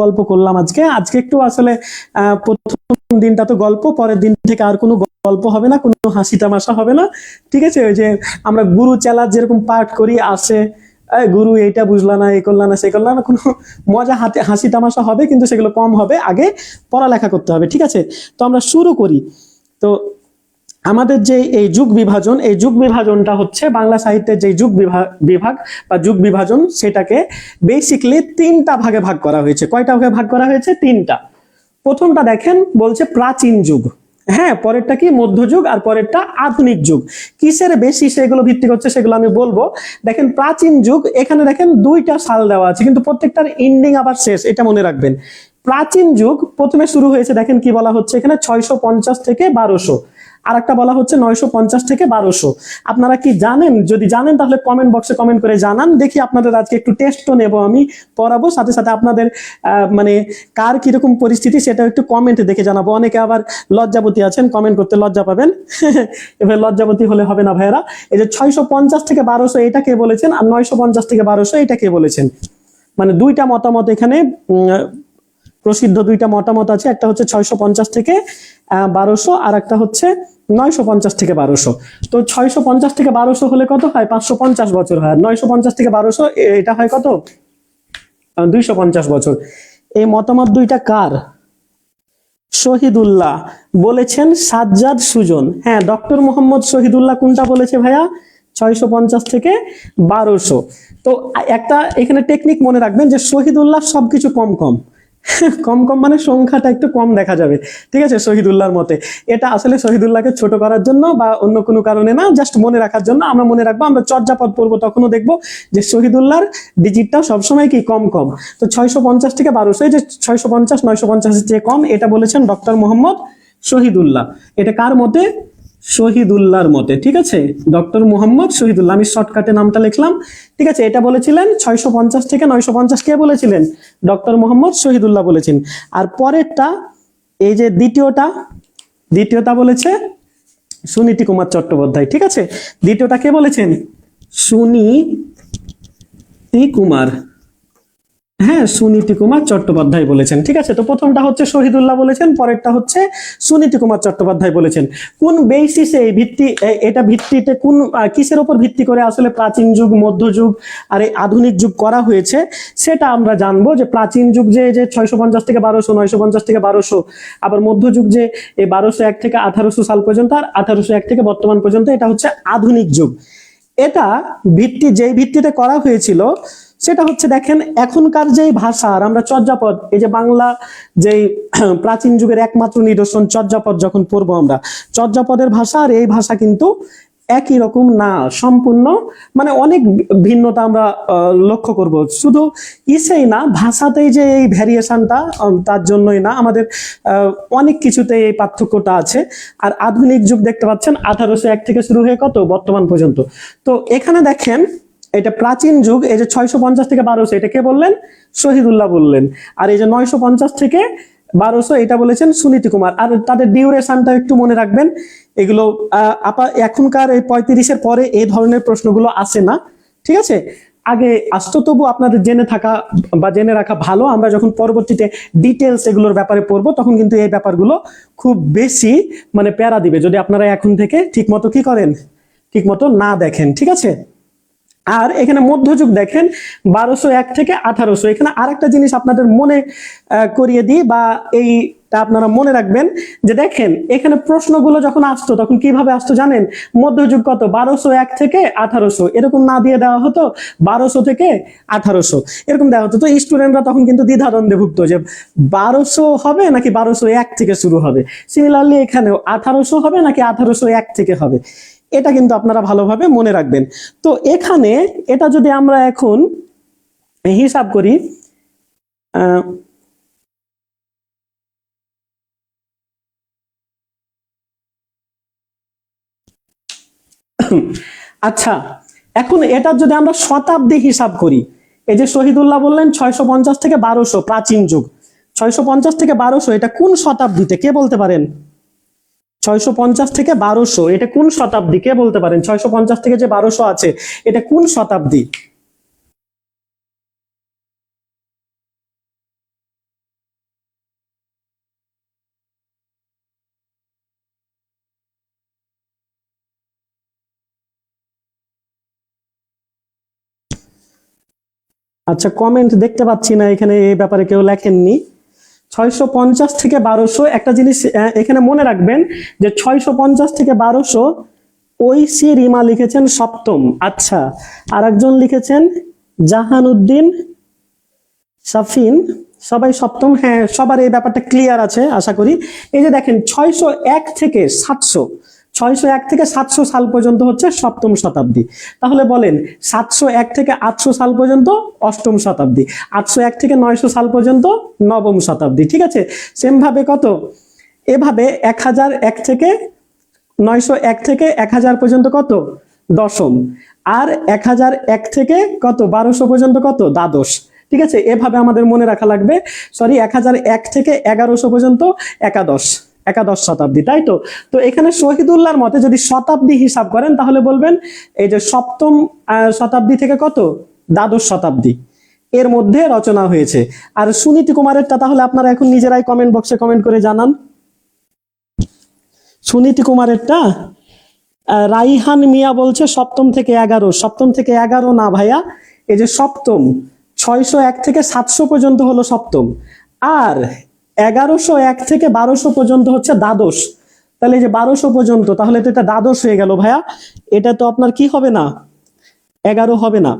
গল্প করলাম আজকে আজকে একটু আসলে প্রথম দিনটা তো গল্প, পরের দিন থেকে আর কোনো গল্প হবে না, কোনো হাসি তামাশা হবে না। ঠিক আছে, ওই যে আমরা গুরু চেলার যেরকম পাঠ করি আসে, গুরু এইটা বুঝলা না, এই করলা না, সেই করলা না, কোনো মজা হাসি তামাশা হবে কিন্তু সেগুলো কম হবে। আগে পড়ালেখা করতে হবে। ঠিক আছে, তো আমরা শুরু করি। তো আমাদের যে এই যুগ বিভাজন, এই যুগ বিভাজনটা হচ্ছে বাংলা সাহিত্যের যে যুগ বিভাগ বা যুগ বিভাজন, সেটাকে বেসিকলি তিনটা ভাগে ভাগ করা হয়েছে। কয়টা ভাগে ভাগ করা হয়েছে? তিনটা। প্রথমটা দেখেন বলছে প্রাচীন যুগ, হ্যাঁ, পরেরটা কি মধ্যযুগ, আর পরেরটা আধুনিক যুগ। কিসের বেশি সেগুলো ভিত্তি করছে সেগুলো আমি বলবো। দেখেন প্রাচীন যুগ, এখানে দেখেন দুইটা সাল দেওয়া আছে কিন্তু প্রত্যেকটার এন্ডিং আবার শেষ, এটা মনে রাখবেন। প্রাচীন যুগ প্রথমে শুরু হয়েছে, দেখেন কি বলা হচ্ছে এখানে 650 থেকে 1200, আর একটা বলা হচ্ছে 950 থেকে 1200। আপনারা কি জানেন? যদি জানেন তাহলে কমেন্ট বক্সে কমেন্ট করে জানান, দেখি আপনাদের আজকে একটু টেস্টও নেব, আমি পড়াবো, সাথে সাথে আপনাদের মানে কার কিরকম পরিস্থিতি সেটাও একটু কমেন্টে দেখে জানাবো। অনেকে আবার লজ্জাবতী আছেন, কমেন্ট করতে লজ্জা পাবেন। এবার লজ্জাবতী হলে হবে না ভাইয়েরা। এই যে 650 থেকে 1200 এটা কে বলেছেন, আর 950 থেকে 1200 এটা কে বলেছেন? মানে দুইটা মতামত এখানে প্রসিদ্ধ দুইটা মতামত আছে। একটা হচ্ছে 650 থেকে 1200, আর একটা হচ্ছে 950 থেকে 1200। তো 650 থেকে 1200 হলে কত হয়? 550 বছর হয়। 950 থেকে 1200 এটা হয় কত? 250 বছর। এই মতামত দুইটা কার? শহীদুল্লাহ বলেছেন সাজ্জাদ সুজন। হ্যাঁ, ডক্টর মোহাম্মদ শহীদুল্লাহ কোনটা বলেছে ভাইয়া? 650 থেকে 1200। তো একটা এখানে টেকনিক মনে রাখবেন যে শহীদুল্লাহ সবকিছু কম কম কম কম মানে সংখ্যাটা একটু কম দেখা যাবে। ঠিক আছে, শহীদুল্লাহর মতে। এটা আসলে শহীদুল্লাহকে ছোট করার জন্য বা অন্য কোনো কারণে না, জাস্ট মনে রাখার জন্য। আমরা মনে রাখবো, আমরা চর্যাপদ পড়বো তখনও দেখবো যে শহীদুল্লাহর ডিজিটটা সবসময় কি কম কম। তো 650 থেকে 1200, এই যে 650 950 চেয়ে কম, এটা বলেছেন ডক্টর মোহাম্মদ শহীদুল্লাহ। এটা কার মতে? শহীদুল্লাহর মতে। ঠিক আছে, ডক্টর মোহাম্মদ শহীদুল্লাহ, আমি শর্টকাটে নামটা লিখলাম। ঠিক আছে, এটা বলেছিলেন 650 থেকে 950, কে বলেছিলেন? ডক্টর মোহাম্মদ শহীদুল্লাহ বলেছেন। আর পরেরটা, এই যে দ্বিতীয়টা বলেছে সুনীতি কুমার চট্টোপাধ্যায়। ঠিক আছে, দ্বিতীয়টা কে বলেছেন? সুনীতি কুমার, হ্যাঁ, সুনীতি কুমার চট্টোপাধ্যায় বলেছেন। ঠিক আছে, তো প্রথমটা হচ্ছে শহীদুল্লাহ বলেছেন, পরেরটা হচ্ছে সুনীতি কুমার চট্টোপাধ্যায় বলেছেন। কোন বেসিসে এই এটা ভিত্তিতে কোন কিসের উপর ভিত্তি করে আসলে প্রাচীন যুগ, মধ্যযুগ আর এই আধুনিক যুগ করা হয়েছে সেটা আমরা জানবো। যে প্রাচীন যুগ যে 650 থেকে 1200, 950 থেকে 1200, আবার মধ্যযুগ যে এই 1201 থেকে 1800 সাল পর্যন্ত, আর 1801 থেকে বর্তমান পর্যন্ত, এটা হচ্ছে আধুনিক যুগ। এটা যেই ভিত্তিতে করা হয়েছিল সেটা হচ্ছে, দেখেন এখনকার যে ভাষা, আর আমরা চর্যাপদ, এই যে বাংলা যেই প্রাচীন যুগের একমাত্র নিদর্শন চর্যাপদ যখন পড়বো আমরা, চর্যাপদের ভাষা আর এই ভাষা কিন্তু একই রকম না, সম্পূর্ণ মানে অনেক ভিন্নতা আমরা লক্ষ্য করব। শুধু ইসেই না, ভাষাতেই যে এই ভ্যারিয়েশনটা, তার জন্যই না, আমাদের অনেক কিছুতে এই পার্থক্যটা আছে। আর আধুনিক যুগ দেখতে পাচ্ছেন 1801 থেকে শুরু হয়ে কত বর্তমান পর্যন্ত। তো এখানে দেখেন এটা প্রাচীন যুগ, এই যে 650 থেকে 1200 এটা কে বললেন? শহীদুল্লাহ বললেন। আর এই যে 950 থেকে 1200 এটা বলেছেন সুনীতি কুমার। আর তাদের ডিউরেশনটা একটু মনে রাখবেন। এগুলো এখনকার এই 35-এর পরে এই ধরনের প্রশ্নগুলো আসে না। ঠিক আছে, আগে আসতো, তবু আপনাদের জেনে থাকা বা জেনে রাখা ভালো। আমরা যখন পরবর্তীতে ডিটেলস এগুলোর ব্যাপারে পড়বো তখন কিন্তু এই ব্যাপারগুলো খুব বেশি মানে প্যারা দিবে যদি আপনারা এখন থেকে ঠিক মতো কি করেন, ঠিক মতো না দেখেন। ঠিক আছে, আর এখানে মধ্যযুগ দেখেন 1201 থেকে 1800। এখানে আরেকটা জিনিস আপনাদের মনে করিয়ে দিই, বা এইটা আপনারা মনে রাখবেন, যে দেখেন এখানে প্রশ্নগুলো যখন আসতো তখন কিভাবে আসতো জানেন? মধ্যযুগ কত? 1201 থেকে 1800 এরকম না দিয়ে দেওয়া হতো, 1200 থেকে 1800 এরকম দেওয়া হতো। তো স্টুডেন্টরা তখন কিন্তু দ্বিধাদ্বন্দ্বে ভুগতো যে 1200 হবে নাকি 1201 থেকে শুরু হবে। সিমিলারলি এখানেও 1800 হবে নাকি 1801 থেকে হবে। এটা কিন্তু আপনারা ভালোভাবে মনে রাখবেন। তো এখানে এটা যদি আমরা এখন হিসাব করি, আচ্ছা, এখন এটা যদি আমরা শতাব্দী হিসাব করি, এই যে শহীদুল্লাহ বললেন 650 থেকে 1200 প্রাচীন যুগ, 650 থেকে 1200 এটা কোন শতাব্দীতে কে বলতে পারেন? 650 থেকে 1200 এটা কোন শতাব্দী কে বলতে পারেন? 650 থেকে যে 1200 আছে এটা কোন শতাব্দী? আচ্ছা, কমেন্ট দেখতে পাচ্ছি না এখানে, এই ব্যাপারে কেউ লেখেননি। 650 থেকে 1200 একটা জিনিস এখানে মনে রাখবেন যে 650 থেকে 1200 ঐশী রিমা লিখেছেন সপ্তম। আচ্ছা, আর একজন লিখেছেন জাহানুদ্দিন সাফিন, সবাই সপ্তম। হ্যাঁ, সবার এই ব্যাপারটা ক্লিয়ার আছে আশা করি। এই যে দেখেন 601 থেকে 700, 601 থেকে 700 সাল পর্যন্ত হচ্ছে সপ্তম শতাব্দী। তাহলে বলেন 701 থেকে 800 সাল পর্যন্ত অষ্টম শতাব্দী, 801 থেকে 900 সাল পর্যন্ত নবম শতাব্দী। ঠিক আছে, সেম ভাবে কত, এভাবে 1001 থেকে 901 থেকে 1000 পর্যন্ত কত, দশম। আর 1001 থেকে কত 1200 পর্যন্ত কত, দ্বাদশ। ঠিক আছে, এভাবে আমাদের মনে রাখা লাগবে। সরি, 1001 থেকে 1100 পর্যন্ত একাদশ, একাদশ শতাব্দী, তাই তো। তো এখানে শহীদুল্লাহর মতে যদি শতাব্দী হিসাব করেন তাহলে বলবেন এই যে সপ্তম শতাব্দী থেকে কত, দ্বাদশ শতাব্দী এর মধ্যে রচনা হয়েছে। আর সুনীতি কুমারেরটা তাহলে আপনারা এখন নিজেরাই কমেন্ট বক্সে কমেন্ট করে জানান। সুনীতি কুমারেরটা রাইহান মিয়া বলছে সপ্তম থেকে 11। সপ্তম থেকে 11 না ভাইয়া, এই যে সপ্তম 601 থেকে 700 পর্যন্ত হলো সপ্তম, আর 1101 থেকে 1200 পর্যন্ত হচ্ছে দ্বাদশ। তাহলে এই যে 1200 পর্যন্ত, তাহলে তো এটা দ্বাদশ হয়ে গেল ভাইয়া। এটা তো আপনার কি হবে না, 11 হবে না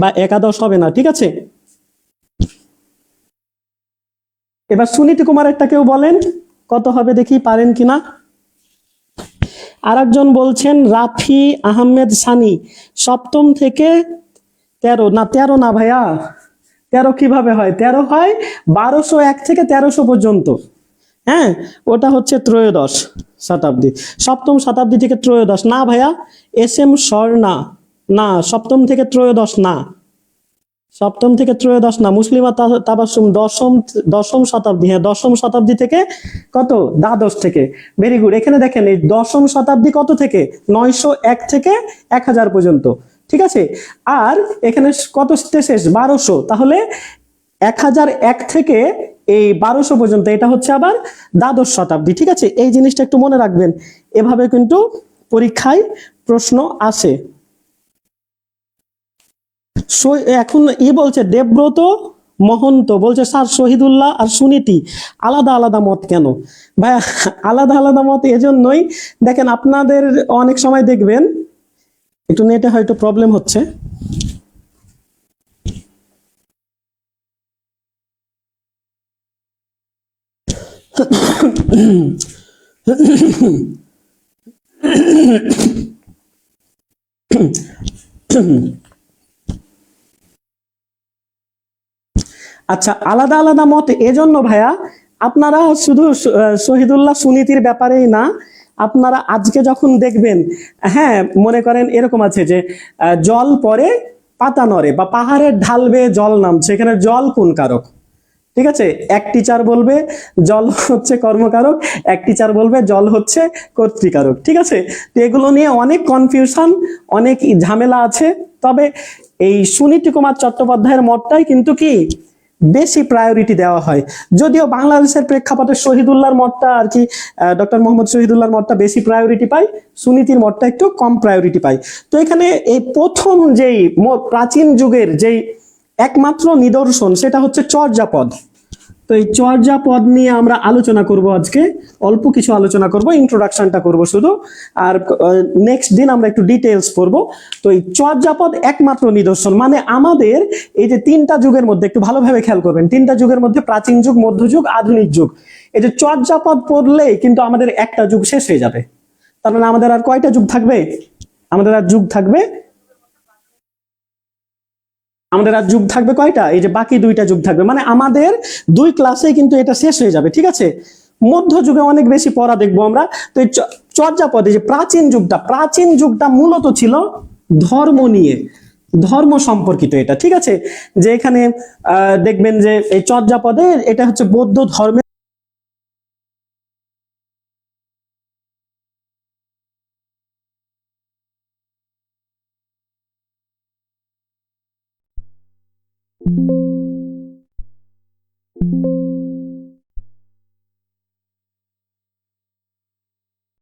বা একাদশ হবে না। ঠিক আছে, এবার সুনীতি কুমারেরটা কেউ বলেন কত হবে, দেখি পারেন কিনা। আর একজন বলছেন রাফি আহমেদ সানি সপ্তম থেকে 13 না, 13 না ভাইয়া, 13 কিভাবে হয়, 13 হয় 1201 থেকে 1300 পর্যন্ত। হ্যাঁ, ওটা হচ্ছে ত্রয়োদশ শতাব্দী, সপ্তম শতাব্দী থেকে ত্রয়োদশ না ভাইয়া। এস এম স্বর্ণা, না সপ্তম থেকে ত্রয়োদশ না, সপ্তম থেকে ত্রয়োদশ না। মুসলিমা তাবাসসুম দশম শতাব্দী, হ্যাঁ দশম শতাব্দী থেকে কত, দ্বাদশ থেকে। Very good. এখানে দেখেন এই দশম শতাব্দী কত থেকে, 901 থেকে 1000 পর্যন্ত। ঠিক আছে, আর এখানে কত শেষ, 1200। তাহলে 1001 থেকে এই 1200 পর্যন্ত, এটা হচ্ছে আবার দ্বাদশ শতাব্দী। ঠিক আছে, এই জিনিসটা একটু মনে রাখবেন, এভাবে কিন্তু পরীক্ষায় প্রশ্ন আসে। এখন বলছে দেবব্রত মহন্ত বলছে স্যার শহীদুল্লাহ আর সুনীতি আলাদা আলাদা মত কেন? ভাই আলাদা আলাদা মত এজন্যই, দেখেন আপনাদের অনেক সময় দেখবেন একটু নেটে হয়তো প্রবলেম হচ্ছে। আচ্ছা, আলাদা আলাদা মত এজন্য ভাইয়া, আপনারা শুধু শহীদুল্লাহ সুনীতির ব্যাপারেই না, আপনারা আজকে যখন দেখবেন, হ্যাঁ মনে করেন এরকম আছে যে জল পরে পাতা নড়ে, বা পাহাড়ের ঢাল বেয়ে জল নামছে, এখানে জল কোন কারক? ঠিক আছে, এক টিচার বলবে জল হচ্ছে কর্মকারক, এক টিচার বলবে জল হচ্ছে কর্তৃকারক। ঠিক আছে, তো এগুলো নিয়ে অনেক কনফিউশন, অনেক ঝামেলা আছে। তবে এই সুনীতি কুমার চট্টোপাধ্যায়ের মতটাই কিন্তু কি বেশি প্রায়োরিটি দেওয়া হয়, যদিও বাংলাদেশের প্রেক্ষাপটে শহীদুল্লাহর মতটা আর কি, ডক্টর মোহাম্মদ শহীদুল্লাহর মতটা বেশি প্রায়োরিটি পায়, সুনীতির মতটা একটু কম প্রায়োরিটি পায়। তো এখানে এই প্রথম যেই প্রাচীন যুগের যেই একমাত্র নিদর্শন সেটা হচ্ছে চর্যাপদ। তো এই চর্যাপদ নিয়ে আমরা আলোচনা করব আজকে, অল্প কিছু আলোচনা করব, ইন্ট্রোডাকশনটা করব শুধু, আর নেক্সট দিন আমরা একটু ডিটেইলস পড়ব। তো এই চর্যাপদ একমাত্র নিদর্শন, মানে আমাদের এই যে তিনটা যুগের মধ্যে একটু ভালোভাবে খেয়াল করবেন, তিনটা যুগের মধ্যে প্রাচীন যুগ, মধ্যযুগ, আধুনিক যুগ, এই যে চর্যাপদ পড়লেই কিন্তু আমাদের একটা যুগ শেষ হয়ে যাবে। তার মানে আমাদের আর কয়টা যুগ থাকবে? আমাদের আর যুগ থাকবে, আমাদের আর যুগ থাকবে কয়টা? এই যে বাকি দুইটা যুগ থাকবে, মানে আমাদের 2 ক্লাসে কিন্তু এটা শেষ হয়ে যাবে। ঠিক আছে, মধ্যযুগে অনেক বেশি পড়া দেখবো আমরা। তো এই চর্যাপদে যে প্রাচীন যুগটা মূলত ছিল ধর্ম নিয়ে, ধর্ম সম্পর্কিত এটা। ঠিক আছে, যে এখানে দেখবেন যে এই চর্যাপদে এটা হচ্ছে বৌদ্ধ ধর্মের